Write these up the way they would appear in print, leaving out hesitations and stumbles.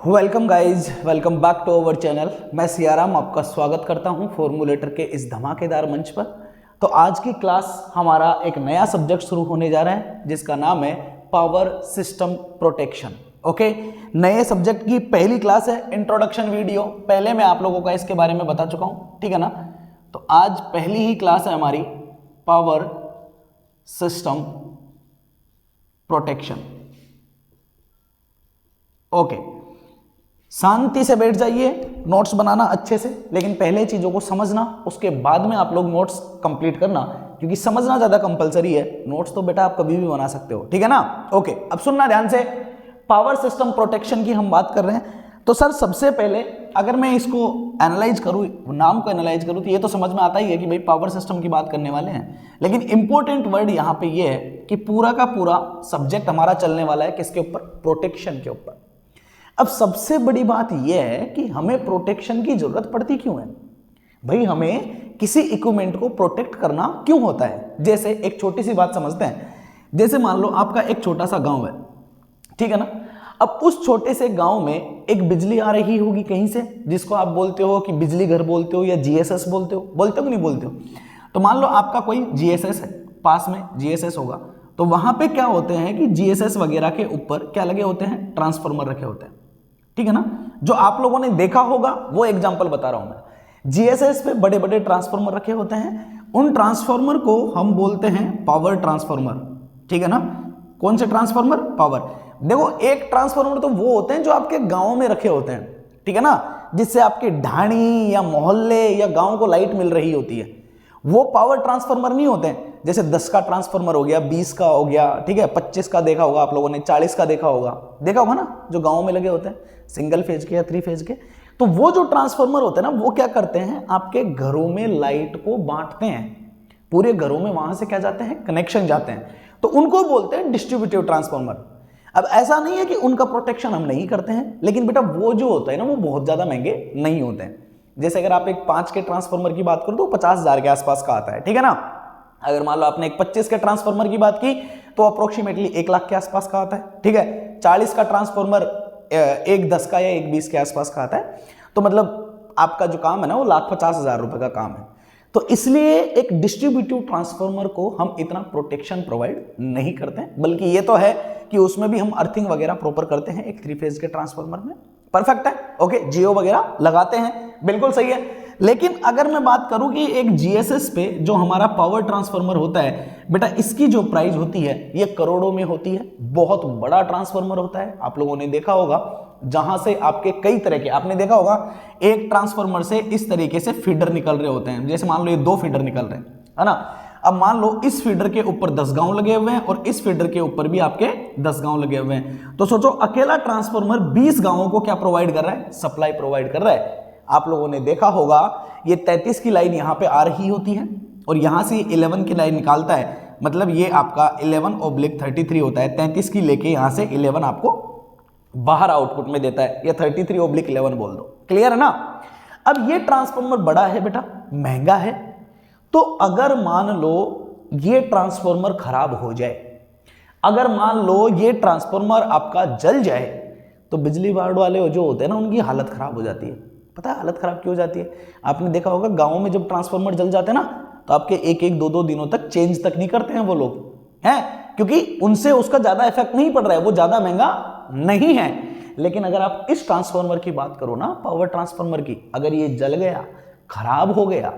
Welcome guys, welcome back to our channel. मैं सियाराम आपका स्वागत करता हूं फॉर्मूलेटर के इस धमाकेदार मंच पर। तो आज की क्लास हमारा एक नया सब्जेक्ट शुरू होने जा रहा है जिसका नाम है पावर सिस्टम प्रोटेक्शन। ओके, नए सब्जेक्ट की पहली क्लास है, इंट्रोडक्शन वीडियो पहले मैं आप लोगों को इसके बारे में बता चुका हूं, ठीक है ना। तो आज पहली ही क्लास है हमारी पावर सिस्टम प्रोटेक्शन। ओके, शांति से बैठ जाइए, नोट्स बनाना अच्छे से, लेकिन पहले चीजों को समझना, उसके बाद में आप लोग नोट्स कंप्लीट करना, क्योंकि समझना ज्यादा कंपलसरी है। नोट्स तो बेटा आप कभी भी बना सकते हो, ठीक है ना। ओके, अब सुनना ध्यान से, पावर सिस्टम प्रोटेक्शन की हम बात कर रहे हैं। तो सर सबसे पहले अगर मैं इसको एनालाइज करूं, नाम को एनालाइज करूं, तो ये तो समझ में आता ही है कि भाई पावर सिस्टम की बात करने वाले हैं, लेकिन इंपॉर्टेंट वर्ड यहां पे ये है कि पूरा का पूरा सब्जेक्ट हमारा चलने वाला है किसके ऊपर? प्रोटेक्शन के ऊपर। अब सबसे बड़ी बात यह है कि हमें प्रोटेक्शन की जरूरत पड़ती क्यों है भाई, हमें किसी इक्विपमेंट को प्रोटेक्ट करना क्यों होता है। जैसे एक छोटी सी बात समझते हैं, जैसे मान लो आपका एक छोटा सा गांव है, ठीक है ना। अब उस छोटे से गांव में एक बिजली आ रही होगी कहीं से, जिसको आप बोलते हो कि बिजली घर बोलते हो या जीएसएस बोलते हो कि नहीं बोलते हो। तो मान लो आपका कोई जीएसएस है, पास में जीएसएस होगा, तो वहां पे क्या होते हैं कि जीएसएस वगैरह के ऊपर क्या लगे होते हैं? ट्रांसफार्मर रखे होते हैं, ठीक है ना। जो आप लोगों ने देखा होगा वो एग्जांपल बता रहा हूं मैं। जीएसएस पे बड़े बड़े ट्रांसफार्मर रखे होते हैं, उन ट्रांसफार्मर को हम बोलते हैं पावर ट्रांसफार्मर, ठीक है ना। कौन से ट्रांसफार्मर? पावर। देखो, एक ट्रांसफार्मर तो वो होते हैं जो आपके गांव में रखे होते हैं, ठीक है ना, जिससे आपके ढाणी या मोहल्ले या गांव को लाइट मिल रही होती है। वो पावर ट्रांसफार्मर नहीं होते हैं। जैसे 10 का ट्रांसफार्मर हो गया, 20 का हो गया, ठीक है, 25 का देखा होगा आप लोगों ने, 40 का देखा होगा ना, जो गांव में लगे होते हैं सिंगल फेज के या 3 फेज के। तो वो जो ट्रांसफार्मर होते हैं ना, वो क्या करते हैं? आपके घरों में लाइट को बांटते हैं, पूरे घरों में वहां से क्या जाते हैं? कनेक्शन जाते हैं। तो उनको बोलते हैं डिस्ट्रीब्यूटिव ट्रांसफार्मर। अब ऐसा नहीं है कि उनका प्रोटेक्शन हम नहीं करते हैं, लेकिन बेटा वो जो होता है ना, वो बहुत ज्यादा महंगे नहीं होते हैं। जैसे अगर आप एक 5 के ट्रांसफार्मर की बात करो तो 50,000 के आसपास का आता है, ठीक है ना। अगर मान लो आपने एक 25 के ट्रांसफार्मर की बात की तो अप्रोक्सीमेटली 1 लाख के आसपास का आता है, ठीक है। 40 का ट्रांसफार्मर एक 10 का या एक 20 के आसपास का आता है। तो मतलब आपका जो काम है ना, वो 1,50,000 रुपए का काम है। तो इसलिए एक डिस्ट्रीब्यूटिव ट्रांसफार्मर को हम इतना प्रोटेक्शन प्रोवाइड नहीं करते हैं, बल्कि ये तो है कि उसमें भी हम अर्थिंग वगैरह प्रॉपर करते हैं एक 3 फेज के ट्रांसफार्मर में। परफेक्ट है, ओके, जियो वगैरह लगाते हैं, बिल्कुल सही है। लेकिन अगर मैं बात करूं कि एक जीएसएस पे जो हमारा पावर ट्रांसफार्मर होता है बेटा, इसकी जो प्राइस होती है ये करोड़ों में होती है। बहुत बड़ा ट्रांसफार्मर होता है, आप लोगों ने देखा होगा, जहां से आपके कई तरह के, आपने देखा होगा एक ट्रांसफार्मर से इस तरीके से फीडर निकल रहे होते हैं। जैसे मान लो ये 2 फीडर निकल रहे हैं, है ना। अब मान लो इस फीडर के ऊपर 10 गांव लगे हुए हैं और इस फीडर के ऊपर भी आपके 10 गांव लगे हुए हैं। तो सोचो अकेला ट्रांसफार्मर 20 गांवों को क्या प्रोवाइड कर रहा है? सप्लाई प्रोवाइड कर रहा है। आप लोगों ने देखा होगा ये 33 की लाइन यहां पे आ रही होती है और यहां से 11 की लाइन निकालता है, मतलब ये आपका 11/33 होता है। 33 की लेके यहां से 11 आपको बाहर आउटपुट में देता है, या 33/11 बोल दो। क्लियर है ना। अब ये ट्रांसफार्मर बड़ा है बेटा, महंगा है। तो अगर मान लो ये ट्रांसफार्मर खराब हो जाए, अगर मान लो ये ट्रांसफार्मर आपका जल जाए, तो बिजली बोर्ड वाले जो होते हैं ना, उनकी हालत खराब हो जाती है। पता है हालत खराब क्यों हो जाती है? आपने देखा होगा गांवों में जब ट्रांसफार्मर जल जाते हैं ना, तो आपके 1-1, 2-2 दिनों तक चेंज तक नहीं करते हैं वो लोग, हैं, क्योंकि उनसे उसका ज्यादा इफेक्ट नहीं पड़ रहा है, वो ज्यादा महंगा नहीं है। लेकिन अगर आप इस ट्रांसफार्मर की बात करो ना, पावर ट्रांसफार्मर की, अगर ये जल गया, खराब हो गया,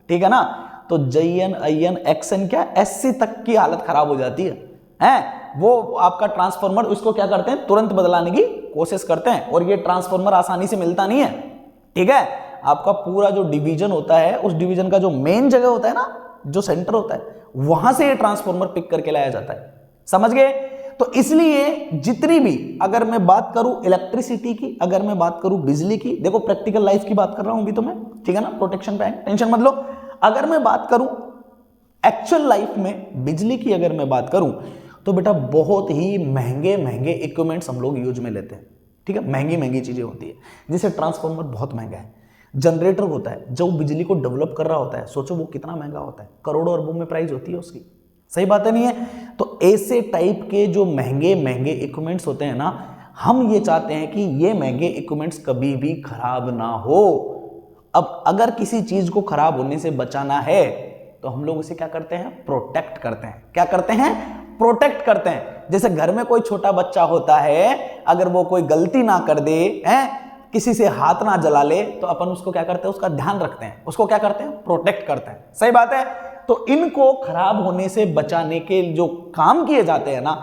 ठीक है ना, तो JN, IN, XN क्या SC तक की हालत खराब हो जाती है। वो आपका ट्रांसफार्मर उसको क्या करते हैं? तुरंत बदलाने की कोशिश करते हैं। और ये ट्रांसफार्मर आसानी से मिलता नहीं है, ठीक है। आपका पूरा जो डिवीजन होता है, उस डिवीजन का जो मेन जगह होता है ना, जो सेंटर होता है, वहां से ये ट्रांसफार्मर पिक करके लाया जाता है। समझ गए? तो इसलिए जितनी भी, अगर मैं बात करूं इलेक्ट्रिसिटी की, अगर मैं बात करूं बिजली की, देखो प्रैक्टिकल लाइफ की बात कर रहा हूं अभी तो मैं, ठीक है ना, प्रोटेक्शन पे टेंशन मत लो। अगर मैं बात करूं एक्चुअल लाइफ में बिजली की, अगर मैं बात करूं तो बेटा बहुत ही महंगे महंगे इक्विपमेंट्स हम लोग यूज में लेते हैं, ठीक है। महंगी महंगी चीजें होती है, जैसे ट्रांसफार्मर बहुत महंगा है, जनरेटर होता है जो बिजली को डेवलप कर रहा होता है, सोचो वो कितना महंगा होता है, करोड़ों अरबों में प्राइस होती है उसकी। सही बात है नहीं है? तो ऐसे टाइप के जो महंगे महंगे इक्विपमेंट्स होते हैं ना, हम ये चाहते हैं कि ये महंगे इक्विपमेंट्स कभी भी खराब ना हो। अब अगर किसी चीज को खराब होने से बचाना है तो हम लोग उसे क्या करते हैं, प्रोटेक्ट करते हैं। क्या करते हैं, प्रोटेक्ट करते हैं। जैसे घर में कोई छोटा बच्चा होता है, अगर वो कोई गलती ना कर दे, किसी से हाथ ना जला ले, तो अपन उसको क्या करते हैं, उसका ध्यान रखते हैं, उसको क्या करते हैं, प्रोटेक्ट करते हैं। सही बात है। तो इनको खराब होने से बचाने के जो काम किए जाते हैं ना,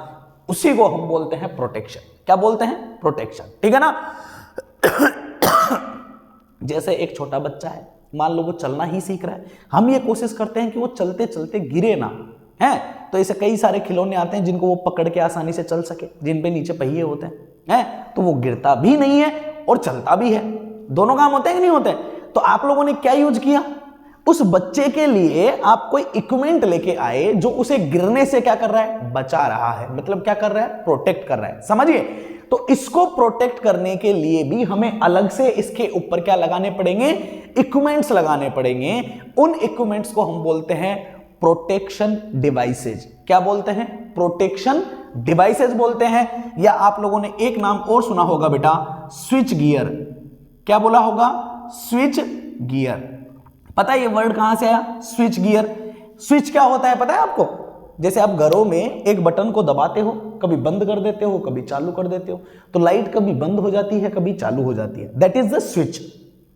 उसी को हम बोलते हैं प्रोटेक्शन। क्या बोलते हैं, प्रोटेक्शन। ठीक है ना। जैसे एक छोटा बच्चा है, मान लो वो चलना ही सीख रहा है, हम ये कोशिश करते हैं कि वो चलते चलते गिरे ना, है। तो ऐसे कई सारे खिलौने आते हैं जिनको वो पकड़ के आसानी से चल सके, जिन पे नीचे पहिए होते हैं, तो वो गिरता भी नहीं है और चलता भी है। दोनों काम होते हैं कि नहीं होते। तो आप लोगों ने क्या यूज किया, उस बच्चे के लिए आप कोई इक्विपमेंट लेके आए जो उसे गिरने से क्या कर रहा है, बचा रहा है। मतलब क्या कर रहा है, प्रोटेक्ट कर रहा है। समझिए। तो इसको प्रोटेक्ट करने के लिए भी हमें अलग से इसके ऊपर क्या लगाने पड़ेंगे, इक्विपमेंट्स लगाने पड़ेंगे। उन इक्विपमेंट्स को हम बोलते हैं प्रोटेक्शन डिवाइसेज। क्या बोलते हैं, प्रोटेक्शन डिवाइसेज बोलते हैं। या आप लोगों ने एक नाम और सुना होगा बेटा, स्विच गियर। क्या बोला होगा, स्विच गियर। पता है ये वर्ड कहां से आया, स्विच गियर। स्विच क्या होता है पता है आपको, जैसे आप घरों में एक बटन को दबाते हो, कभी बंद कर देते हो, कभी चालू कर देते हो, तो लाइट कभी बंद हो जाती है, कभी चालू हो जाती है। That is the switch.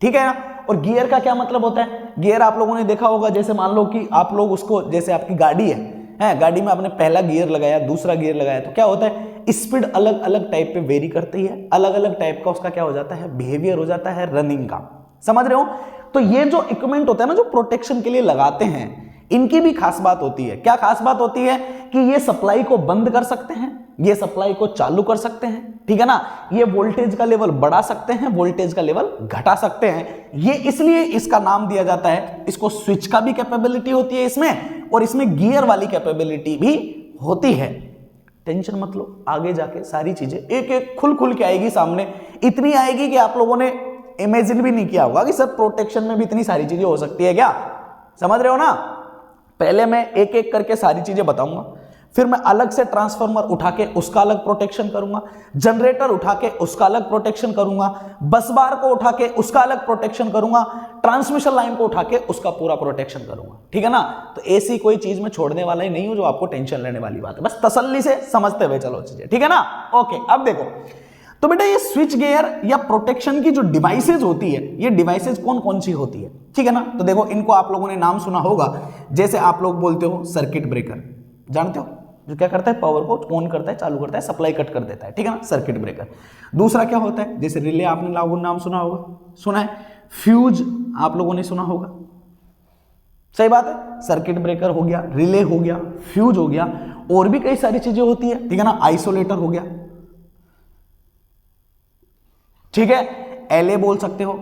ठीक है ना। और गियर का क्या मतलब होता है, गियर आप लोगों ने देखा होगा, जैसे मान लो कि आप लोग उसको, जैसे आपकी गाड़ी है, गाड़ी में आपने पहला गियर लगाया, दूसरा गियर लगाया, तो क्या होता है, स्पीड अलग अलग टाइप पे वेरी करती है, अलग अलग टाइप का उसका क्या हो जाता है, बिहेवियर हो जाता है रनिंग का। समझ रहे हो। तो ये जो इक्विपमेंट होता है ना, जो प्रोटेक्शन के लिए लगाते हैं, इनकी भी खास बात होती है। क्या खास बात होती है कि ये सप्लाई को बंद कर सकते हैं, ये सप्लाई को चालू कर सकते हैं। ठीक है ना। ये वोल्टेज का लेवल बढ़ा सकते हैं, वोल्टेज का लेवल घटा सकते हैं। ये इसलिए इसका नाम दिया जाता है, इसको स्विच का भी कैपेबिलिटी होती है इसमें, और इसमें गियर वाली कैपेबिलिटी भी होती है। टेंशन मत लो, आगे जाके सारी चीजें एक एक खुल खुल के आएगी सामने। इतनी आएगी कि आप लोगों ने इमेजिन भी नहीं किया होगा कि सर प्रोटेक्शन में भी इतनी सारी चीजें हो सकती है क्या। समझ रहे हो ना। पहले मैं एक एक करके सारी चीजें बताऊंगा, फिर मैं अलग से ट्रांसफार्मर उठा के उसका अलग प्रोटेक्शन करूंगा, जनरेटर उठा के उसका अलग प्रोटेक्शन करूंगा, बस बार को उठा के उसका अलग प्रोटेक्शन करूंगा, ट्रांसमिशन लाइन को उठा के उसका पूरा प्रोटेक्शन करूंगा। ठीक है ना। तो ऐसी कोई चीज में छोड़ने वाला ही नहीं हूं जो आपको टेंशन लेने वाली बात है। बस तसल्ली से समझते हुए चलो चीजें। ठीक है ना। ओके, अब देखो तो बेटा ये स्विच गियर या प्रोटेक्शन की जो डिवाइसेज होती है, ये डिवाइसेज कौन कौन सी होती है। ठीक है ना। तो देखो इनको आप लोगों ने नाम सुना होगा, जैसे आप लोग बोलते हो सर्किट ब्रेकर, जानते हो, जो क्या करता है, पावर को ऑन करता है, चालू करता है, सप्लाई कट कर देता है। ठीक है ना, सर्किट ब्रेकर। दूसरा क्या होता है, जैसे रिले, आपने लागू नाम सुना होगा, सुना है। फ्यूज आप लोगों ने सुना होगा, सही बात है। सर्किट ब्रेकर हो गया, रिले हो गया, फ्यूज हो गया, और भी कई सारी चीजें होती है। ठीक है ना। आइसोलेटर हो गया, ठीक है, एलए बोल सकते हो,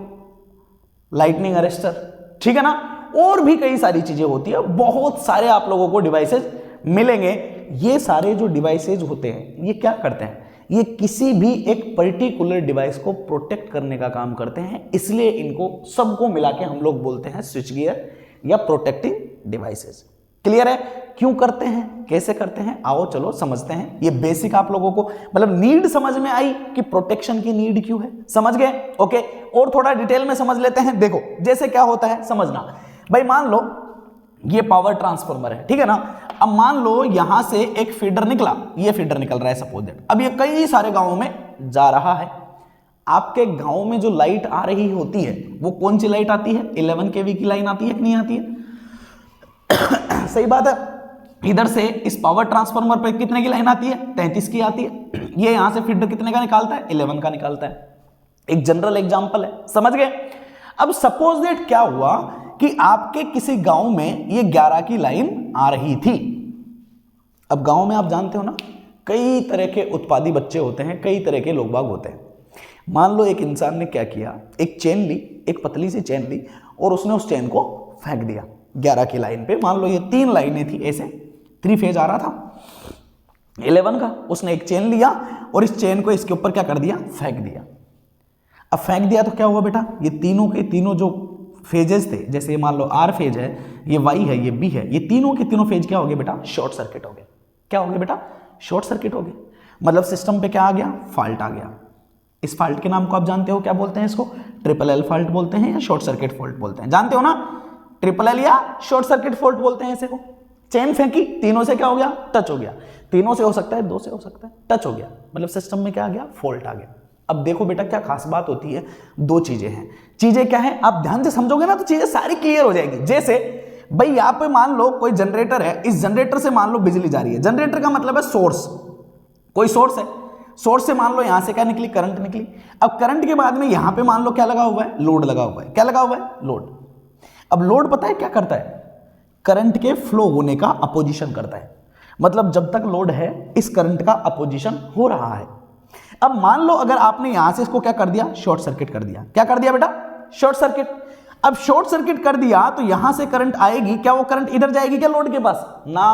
लाइटनिंग अरेस्टर। ठीक है ना। और भी कई सारी चीजें होती है, बहुत सारे आप लोगों को डिवाइसेज मिलेंगे। ये सारे जो डिवाइसेज होते हैं, ये क्या करते हैं, ये किसी भी एक पर्टिकुलर डिवाइस को प्रोटेक्ट करने का काम करते हैं। इसलिए इनको सबको मिला के हम लोग बोलते हैं स्विच गियर या प्रोटेक्टिंग डिवाइसेज। क्लियर है, क्यों करते हैं, कैसे करते हैं, आओ चलो समझते हैं। ये बेसिक आप लोगों को मतलब नीड समझ में आई कि प्रोटेक्शन की नीड क्यों है, समझ गए। ओके, और थोड़ा डिटेल में समझ लेते हैं। देखो जैसे क्या होता है समझना भाई, मान लो ये पावर ट्रांसफार्मर है, ठीक है ना। अब मान लो यहां से एक फीडर निकला, ये फीडर निकल रहा है सपोज दैट। अब ये कई सारे गांवों में जा रहा है। आपके गांव में जो लाइट आ रही होती है वो कौन सी लाइट आती है, 11 kV की लाइन आती है कि नहीं आती है। सही बात है। इधर से इस पावर ट्रांसफार्मर पे कितने की लाइन आती है, 33 की आती है। ये यहां से फीडर कितने का निकालता है, 11 का निकालता है। एक जनरल एग्जांपल है, समझ गए। अब सपोज दैट क्या हुआ कि आपके किसी गांव में ये 11 की लाइन आ रही थी। अब गांव में आप जानते हो ना, कई तरह के उत्पादी बच्चे होते हैं, कई तरह के लोग बाग होते हैं। मान लो एक इंसान ने क्या किया, एक चेन ली, एक पतली सी चेन ली, और उसने उस चेन को फेंक दिया 11 की लाइन पे। मान लो ये 3 लाइनें थी, ऐसे 3 फेज आ रहा था 11 का। उसने एक चेन लिया और इस चेन को इसके ऊपर क्या कर दिया, फेंक दिया। अब फेंक दिया तो क्या हुआ बेटा, ये तीनों के तीनों जो फेजेस थे, जैसे मान लो आर फेज है, ये वाई है, ये बी है, ये तीनों के तीनों फेज क्या हो गए बेटा, शॉर्ट सर्किट हो गए। क्या हो गए बेटा, शॉर्ट सर्किट हो गए। मतलब सिस्टम पे क्या आ गया, फॉल्ट आ गया। इस फॉल्ट के नाम को आप जानते हो, क्या बोलते हैं इसको, ट्रिपल एल फॉल्ट बोलते हैं या शॉर्ट सर्किट फॉल्ट बोलते हैं, जानते हो ना, ट्रिपल एल या शॉर्ट सर्किट फॉल्ट बोलते हैं इसे को। चेन फेंकी, तीनों से क्या हो गया, टच हो गया, तीनों से हो सकता है, दो से हो सकता है, टच हो गया, मतलब सिस्टम में क्या आ गया, फॉल्ट आ गया। अब देखो बेटा क्या खास बात होती है, दो चीजें हैं। चीजें क्या है, आप ध्यान से समझोगे ना तो चीजें सारी क्लियर हो जाएगी। जैसे भाई यहां पे मान लो कोई जनरेटर है, इस जनरेटर से मान लो बिजली जा रही है, जनरेटर का मतलब है सोर्स, कोई सोर्स है, सोर्स से मान लो यहां से क्या निकली, करंट निकली। अब करंट के बाद में यहां पे मान लो क्या लगा हुआ है, लोड लगा हुआ है, क्या लगा हुआ है, लोड। अब लोड पता है क्या करता है, करंट के फ्लो होने का अपोजिशन करता है, मतलब जब तक लोड है इस करंट का अपोजिशन हो रहा है। अब मान लो अगर आपने यहां से इसको क्या कर दिया, शॉर्ट सर्किट कर दिया, क्या कर दिया बेटा, शॉर्ट सर्किट। अब शॉर्ट सर्किट कर दिया तो यहां से करंट आएगी, क्या वो करंट इधर जाएगी क्या लोड के पास ना,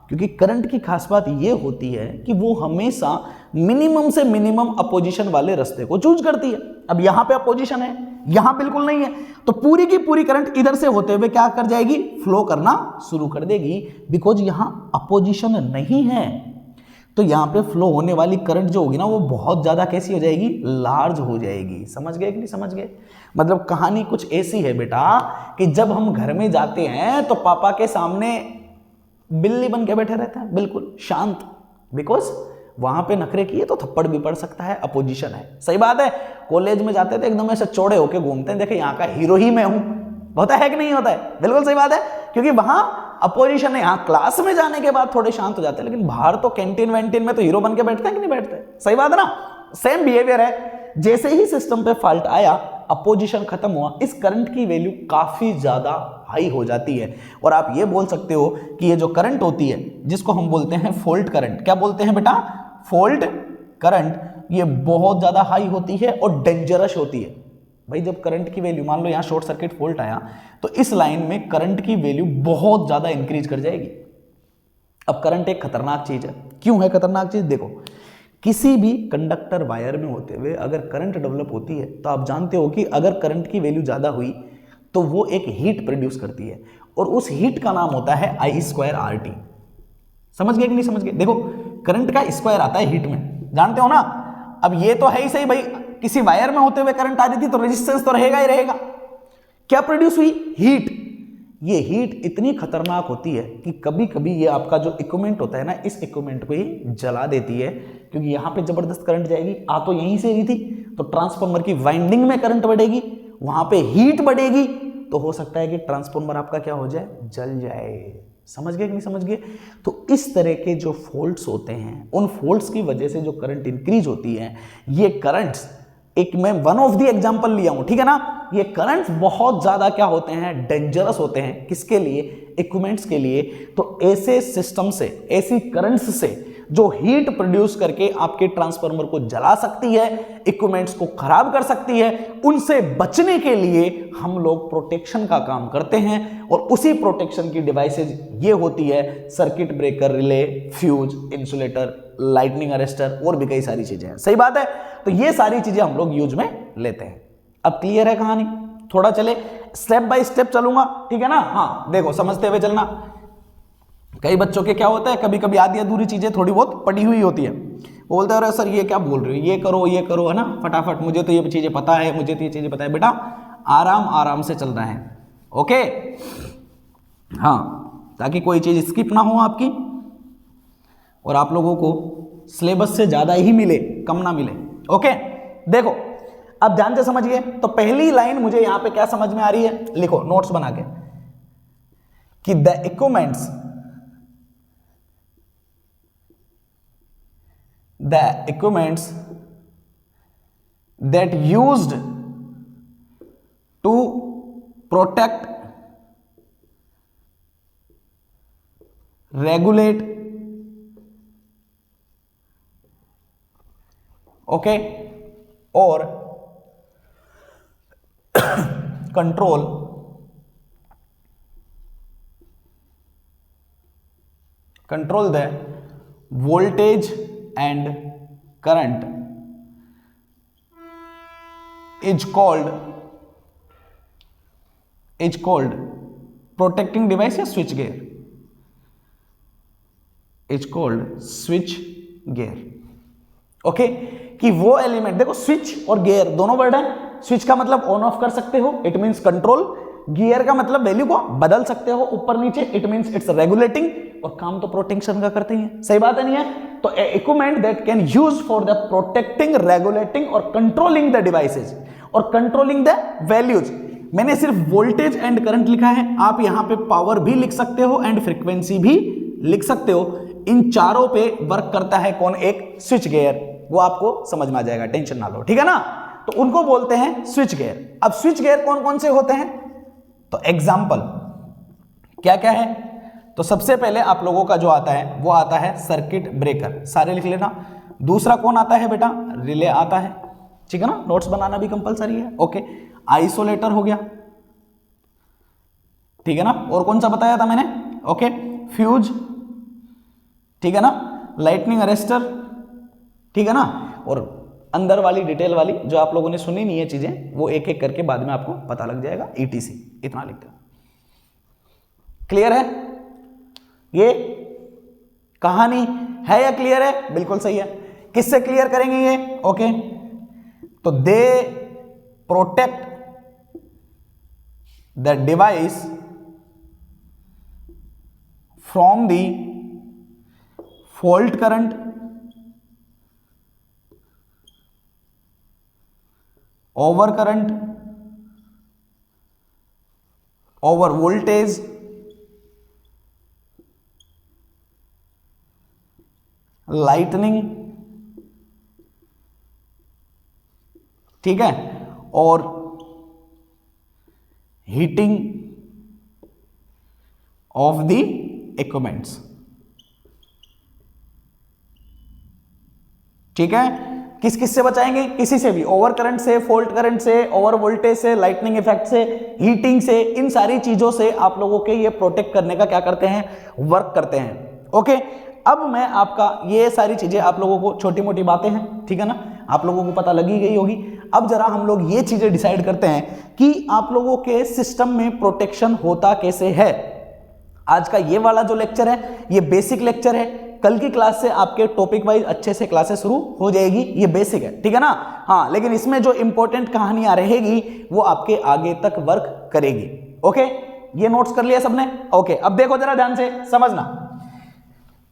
क्योंकि करंट की खास बात यह होती है कि वो हमेशा मिनिमम से मिनिमम अपोजिशन वाले रास्ते को चूज करती है। अब यहां पे अपोजिशन है, यहां बिल्कुल नहीं है, तो पूरी की पूरी करंट इधर से होते हुए क्या कर जाएगी, फ्लो करना शुरू कर देगी, बिकॉज यहां अपोजिशन नहीं है। तो यहां पे फ्लो होने वाली करंट जो होगी ना वो बहुत ज्यादा कैसी हो जाएगी, लार्ज हो जाएगी। समझ गए कि नहीं समझ गए, मतलब कहानी कुछ ऐसी है बेटा कि जब हम घर में जाते हैं तो पापा के सामने बिल्ली बन के बैठे रहते हैं, बिल्कुल शांत, बिकॉज वहां पे नखरे किए तो थप्पड़ भी पड़ सकता है, अपोजिशन है। सही बात है, कॉलेज में जाते थे एकदम ऐसे चौड़े होके घूमते हैं, देखे यहाँ का हीरो ही मैं हूं, होता है कि नहीं होता है, बिल्कुल सही बात है, क्योंकि वहां अपोजिशन है। यहाँ क्लास में जाने के बाद थोड़े शांत हो जाते हैं, लेकिन बाहर तो कैंटीन वैंटीन में तो हीरो बन के बैठते हैं कि नहीं बैठते, सही बात है ना। सेम बिहेवियर है, जैसे ही सिस्टम पे फॉल्ट आया, अपोजिशन खत्म हुआ, इस करंट की वैल्यू काफी ज्यादा हाई हो जाती है। और आप ये बोल सकते हो कि ये जो करंट होती है जिसको हम बोलते हैं फॉल्ट करंट, क्या बोलते हैं बेटा, फॉल्ट करंट, ये बहुत ज्यादा हाई होती है और डेंजरस होती है। भाई जब करंट की वैल्यू, मान लो यहां शॉर्ट सर्किट फॉल्ट आया तो इस लाइन में करंट की वैल्यू बहुत ज्यादा इंक्रीज कर जाएगी। अब करंट एक खतरनाक चीज है, क्यों है खतरनाक चीज, देखो किसी भी कंडक्टर वायर में होते हुए अगर करंट डेवलप होती है तो आप जानते हो कि अगर करंट की वैल्यू ज्यादा हुई तो वो एक हीट प्रोड्यूस करती है, और उस हीट का नाम होता है I²RT। समझ गए कि नहीं समझ गए, देखो करंट का स्क्वायर आता है हीट में, जानते हो ना। अब ये तो है ही सही भाई, किसी वायर में होते हुए करंट आ रही थी तो रेजिस्टेंस तो रहेगा ही रहेगा, क्या प्रोड्यूस हुई, हीट। ये हीट इतनी खतरनाक होती है कि कभी कभी ये आपका जो इक्विपमेंट होता है ना, इस इक्विपमेंट को ही जला देती है, क्योंकि यहां पे जबरदस्त करंट जाएगी, आ तो यहीं से रही थी, तो ट्रांसफार्मर की वाइंडिंग में करंट बढ़ेगी, वहां पे हीट बढ़ेगी, तो हो सकता है कि ट्रांसफार्मर आपका क्या हो जाए, जल जाए। समझ गए कि नहीं समझ गए। तो इस तरह के जो फॉल्ट्स होते हैं, उन फॉल्ट्स की वजह से जो करंट इंक्रीज होती है, ये करंट्स, एक मैं वन ऑफ द एग्जांपल लिया हूं, ठीक है ना, ये करंट्स बहुत ज्यादा क्या होते हैं, डेंजरस होते हैं, किसके लिए, इक्विपमेंट्स के लिए। तो ऐसे सिस्टम से, ऐसी करंट्स से जो हीट प्रोड्यूस करके आपके ट्रांसफार्मर को जला सकती है, इक्विपमेंट्स को खराब कर सकती है, उनसे बचने के लिए हम लोग प्रोटेक्शन का काम करते हैं, और उसी प्रोटेक्शन की डिवाइसेज ये होती है circuit breaker, relay, fuse, insulator, lightning arrester, और भी कई सारी चीजें हैं। सही बात है, तो ये सारी चीजें हम लोग यूज में लेते हैं। अब क्लियर है कहानी, थोड़ा चले स्टेप बाय स्टेप चलूंगा, ठीक है ना। हाँ देखो समझते हुए चलना, कई बच्चों के क्या होता है, कभी कभी आधी अधूरी चीजें थोड़ी बहुत पड़ी हुई होती है, वो बोलते हैं अरे सर ये क्या बोल रहे हो, ये करो है ना फटाफट, मुझे तो ये चीजें पता है, मुझे तो ये चीजें पता है। बेटा आराम आराम से चलना है, ओके, हाँ, ताकि कोई चीज स्किप ना हो आपकी, और आप लोगों को सिलेबस से ज्यादा ही मिले, कम ना मिले। ओके देखो अब ध्यान से समझिए, तो पहली लाइन मुझे यहां पे क्या समझ में आ रही है, लिखो नोट्स बना के, कि the equipments that used to protect, regulate, okay, or control the voltage and current is called protecting device या switch gear, is called switch gear। Okay कि वो एलिमेंट, देखो स्विच और गियर दोनों वर्ड है। स्विच का मतलब ऑन ऑफ कर सकते हो, इट मींस कंट्रोल। गियर का मतलब वैल्यू को बदल सकते हो ऊपर नीचे, इट मींस इट्स रेगुलेटिंग। और काम तो प्रोटेक्शन का करते ही है, सही बात है नहीं है? तो equipment that can use for the protecting, regulating और कंट्रोलिंग द डिवाइसेज और कंट्रोलिंग द वैल्यूज। मैंने सिर्फ वोल्टेज एंड करंट लिखा है, आप यहां पे पावर भी लिख सकते हो एंड फ्रीक्वेंसी भी लिख सकते हो। इन चारों पे वर्क करता है कौन? एक स्विच गियर। वो आपको समझ में आ जाएगा, टेंशन ना लो, ठीक है ना? तो उनको बोलते हैं स्विच गियर। अब स्विच गियर कौन कौन से होते हैं? तो एग्जाम्पल क्या क्या है? तो सबसे पहले आप लोगों का जो आता है वो आता है सर्किट ब्रेकर, सारे लिख लेना। दूसरा कौन आता है बेटा? रिले आता है, ठीक है ना? नोट्स बनाना भी कंपलसरी है, ओके। आइसोलेटर हो गया, ठीक है ना? और कौन सा बताया था मैंने? ओके, फ्यूज, ठीक है ना? लाइटनिंग अरेस्टर, ठीक है ना? और अंदर वाली डिटेल वाली जो आप लोगों ने सुनी नहीं है चीजें, वो एक एक करके बाद में आपको पता लग जाएगा। ETC इतना लिख दो। क्लियर है? ये कहानी है या क्लियर है? बिल्कुल सही है। किससे क्लियर करेंगे ये? ओके, तो they protect the device from the fault current, over current, over voltage, lightning, ठीक है, और हीटिंग ऑफ द इक्विपमेंट्स, ठीक है? किस किस से बचाएंगे? किसी से भी, ओवर करंट से, फॉल्ट करंट से, ओवर वोल्टेज से, लाइटनिंग इफेक्ट से, हीटिंग से, इन सारी चीजों से आप लोगों के ये प्रोटेक्ट करने का क्या करते हैं? वर्क करते हैं, ओके। अब मैं आपका ये सारी चीजें आप लोगों को, छोटी मोटी बातें हैं, ठीक है ना, आप लोगों को पता लगी गई होगी। अब जरा हम लोग ये चीजें डिसाइड करते हैं कि आप लोगों के सिस्टम में प्रोटेक्शन होता कैसे है। आज का ये वाला जो लेक्चर है ये बेसिक लेक्चर है, कल की क्लास से आपके टॉपिक वाइज अच्छे से क्लासेस शुरू हो जाएगी। ये बेसिक है, ठीक है ना? हाँ, लेकिन इसमें जो इंपॉर्टेंट कहानियां रहेगी वो आपके आगे तक वर्क करेगी, ओके। ये नोट्स कर लिया सबने? ओके, अब देखो जरा ध्यान से समझना।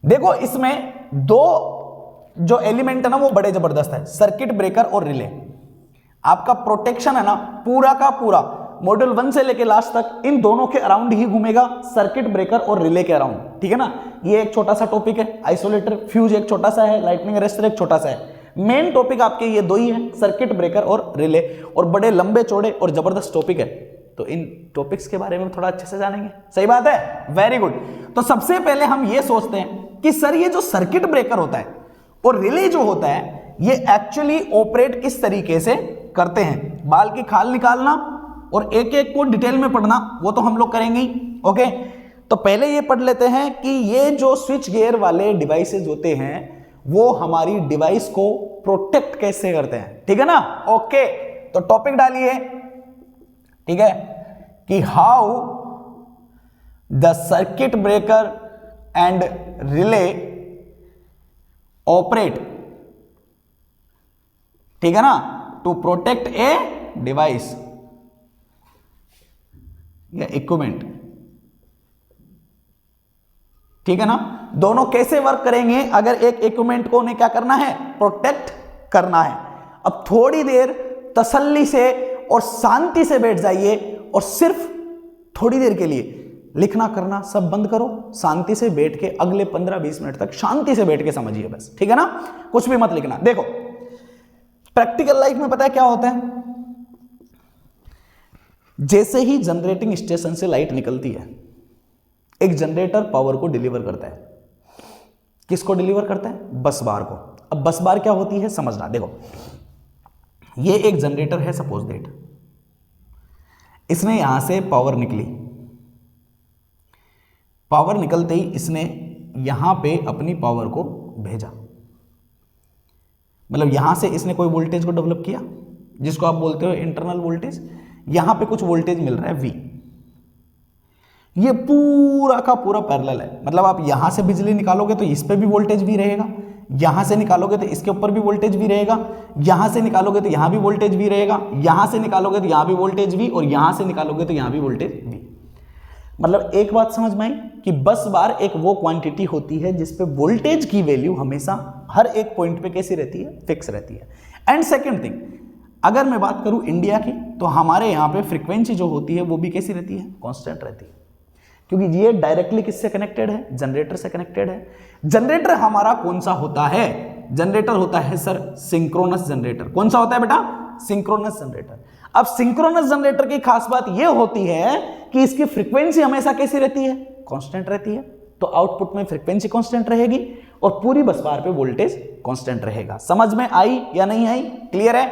देखो इसमें दो जो एलिमेंट है ना वो बड़े जबरदस्त है, सर्किट ब्रेकर और रिले। आपका प्रोटेक्शन है ना पूरा का पूरा मॉड्यूल 1 से लेके लास्ट तक इन दोनों के अराउंड ही घूमेगा, सर्किट ब्रेकर और रिले के अराउंड, ठीक है ना? ये एक छोटा सा टॉपिक है, आइसोलेटर, फ्यूज एक छोटा सा है, लाइटनिंग अरेस्टर एक छोटा सा है। मेन टॉपिक आपके ये दो ही है, सर्किट ब्रेकर और रिले, और बड़े लंबे चौड़े और जबरदस्त टॉपिक है। तो इन टॉपिक्स के बारे में थोड़ा अच्छे से जानेंगे, सही बात है? Very good. तो सबसे पहले हम ये सोचते हैं कि सर ये जो सर्किट ब्रेकर होता है और रिले जो होता है ये एक्चुअली ऑपरेट किस तरीके से करते हैं। बाल की खाल निकालना और एक एक को डिटेल में पढ़ना वो तो हम लोग करेंगे ही, ओके। तो पहले ये पढ़ लेते हैं कि ये जो स्विच गियर वाले डिवाइसेस होते हैं वो हमारी डिवाइस को प्रोटेक्ट कैसे करते हैं, ठीक है ना? ओके, तो टॉपिक डालिए, ठीक है, कि how the circuit breaker and relay operate, ठीक है ना, टू प्रोटेक्ट ए डिवाइस या इक्विपमेंट, ठीक है ना? दोनों कैसे वर्क करेंगे अगर एक इक्विपमेंट को उन्हें क्या करना है? प्रोटेक्ट करना है। अब थोड़ी देर तसल्ली से और शांति से बैठ जाइए और सिर्फ थोड़ी देर के लिए लिखना करना सब बंद करो, शांति से बैठ के अगले 15-20 मिनट तक शांति से बैठ के समझिए बस, ठीक है ना? कुछ भी मत लिखना। देखो प्रैक्टिकल लाइफ में पता है क्या होता है, जैसे ही जनरेटिंग स्टेशन से लाइट निकलती है एक जनरेटर पावर को डिलीवर करता है। किसको डिलीवर करता है? बस बार को। अब बस बार क्या होती है समझना। देखो ये एक जनरेटर है, सपोज दैट इसने यहां से पावर निकली, पावर निकलते ही इसने यहां पे अपनी पावर को भेजा, मतलब यहां से इसने कोई वोल्टेज को डेवलप किया जिसको आप बोलते हो इंटरनल वोल्टेज। यहां पे कुछ वोल्टेज मिल रहा है V, ये पूरा का पूरा पैरेलल है, मतलब आप यहां से बिजली निकालोगे तो इस पे भी वोल्टेज V रहेगा, यहां से निकालोगे तो इसके ऊपर भी वोल्टेज भी रहेगा, यहां से निकालोगे तो यहां भी वोल्टेज भी रहेगा, यहां से निकालोगे तो यहां भी वोल्टेज भी, और यहां से निकालोगे तो यहां भी वोल्टेज भी। मतलब एक बात समझ में आई कि बस बार एक वो क्वांटिटी होती है जिसपे वोल्टेज की वैल्यू हमेशा हर एक पॉइंट पे कैसी रहती है, फिक्स रहती है। एंड सेकंड थिंग, अगर मैं बात करूं इंडिया की, तो हमारे यहां पे फ्रीक्वेंसी जो होती है वो भी कैसी रहती है, कांस्टेंट रहती है, क्योंकि ये डायरेक्टली किससे कनेक्टेड है, जनरेटर से कनेक्टेड है। जनरेटर हमारा कौन सा होता है, जनरेटर होता है सर सिंक्रोनस जनरेटर। कौन सा होता है बेटा, सिंक्रोनस जनरेटर। अब सिंक्रोनस जनरेटर की खास बात यह होती है कि इसकी फ्रीक्वेंसी हमेशा कैसी रहती है, कांस्टेंट रहती है। तो आउटपुट में फ्रीक्वेंसी कांस्टेंट रहेगी और पूरी बस बार पे वोल्टेज कांस्टेंट रहेगा। समझ में आई या नहीं आई, क्लियर है।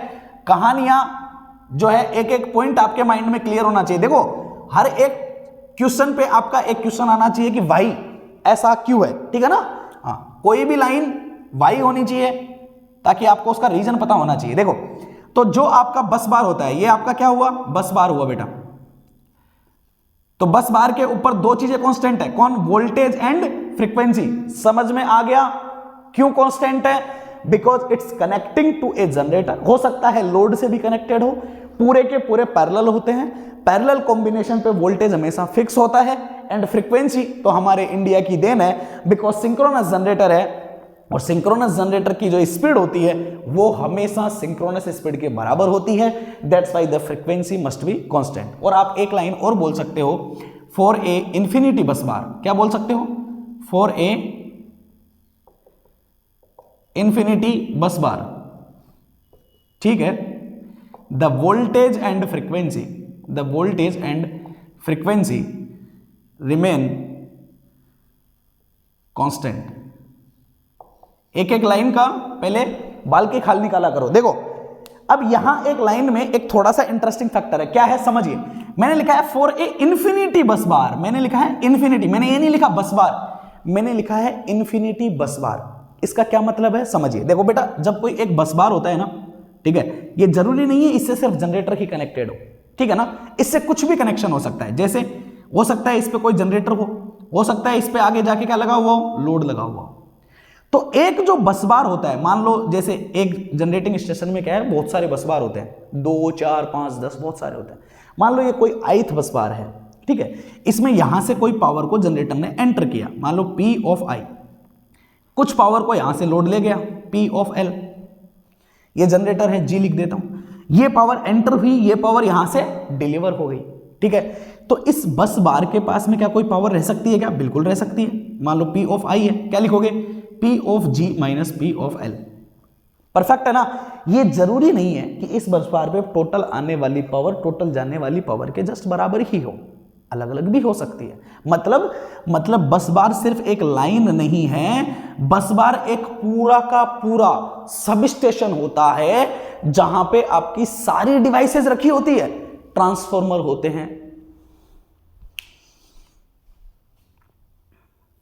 कहानियां जो है एक एक पॉइंट आपके माइंड में क्लियर होना चाहिए। देखो हर एक क्वेश्चन पे आपका एक क्वेश्चन आना चाहिए कि वाई ऐसा क्यों है, ठीक है ना। हाँ, कोई भी लाइन वाई होनी चाहिए ताकि आपको उसका रीजन पता होना चाहिए। देखो तो जो आपका बस बार होता है, ये आपका क्या हुआ, बस बार हुआ बेटा। तो बस बार के ऊपर दो चीजें कांस्टेंट है, कौन, वोल्टेज एंड फ्रीक्वेंसी। समझ में आ गया क्यों कांस्टेंट है, because it's connecting to a generator. हो सकता है लोड से भी कनेक्टेड हो, पूरे के पूरे पैरेलल होते हैं, पैरेलल कॉम्बिनेशन पे वोल्टेज हमेशा फिक्स होता है। एंड फ्रीक्वेंसी तो हमारे इंडिया की देन है, बिकॉज सिंक्रोनस जनरेटर है, और सिंक्रोनस जनरेटर की जो स्पीड होती है वो हमेशा सिंक्रोनस स्पीड के बराबर होती है। That's why the frequency must be constant. और आप एक लाइन और बोल सकते हो, फॉर ए इंफिनिटी बस बार, क्या बोल सकते हो, फॉर ए इंफिनिटी बस बार, ठीक है, the voltage and frequency remain constant. एक एक लाइन का पहले बाल की खाल निकाला करो। देखो अब यहां एक लाइन में एक थोड़ा सा इंटरेस्टिंग फैक्टर है, क्या है समझिए। मैंने लिखा है फॉर ए इंफिनिटी बस बार, मैंने लिखा है इंफिनिटी, मैंने ये नहीं लिखा बस बार, मैंने लिखा है इंफिनिटी बस बार। इसका क्या मतलब है समझिए। देखो बेटा जब कोई एक बस बार होता है ना, ठीक है, ये जरूरी नहीं है इससे सिर्फ जनरेटर ही कनेक्टेड हो, ठीक है ना, इससे कुछ भी कनेक्शन हो सकता है। जैसे हो सकता है इस पे कोई जनरेटर हो सकता है इस पे आगे जाके क्या लगा हुआ हो, लोड लगा हुआ हो। तो एक जो बस बार होता है, मान लो जैसे एक जनरेटिंग स्टेशन में क्या है, बहुत सारे बस बार होते हैं, 2 4 5 10 बहुत सारे होते हैं। मान लो ये कोई ith बस बार है, ठीक है, इसमें यहां से कोई पावर को जनरेटर ने एंटर किया, मान लो P ऑफ I, कुछ पावर को यहां से लोड ले गया P ऑफ L, ये जनरेटर है G लिख देता हूं, ये पावर एंटर हुई, ये पावर यहां से डिलीवर हो गई, ठीक है। तो इस बस बार के पास में क्या कोई पावर रह सकती है क्या, बिल्कुल रह सकती है। मान लो P ऑफ I है, क्या लिखोगे, P of G minus P of L। Perfect है ना। ये जरूरी नहीं है कि इस बस बार पे टोटल आने वाली पावर टोटल जाने वाली पावर के जस्ट बराबर ही हो, अलग अलग भी हो सकती है। मतलब बस बार सिर्फ एक लाइन नहीं है, बस बार एक पूरा का पूरा सब स्टेशन होता है जहां पे आपकी सारी डिवाइसेस रखी होती है। ट्रांसफॉर्मर होते हैं,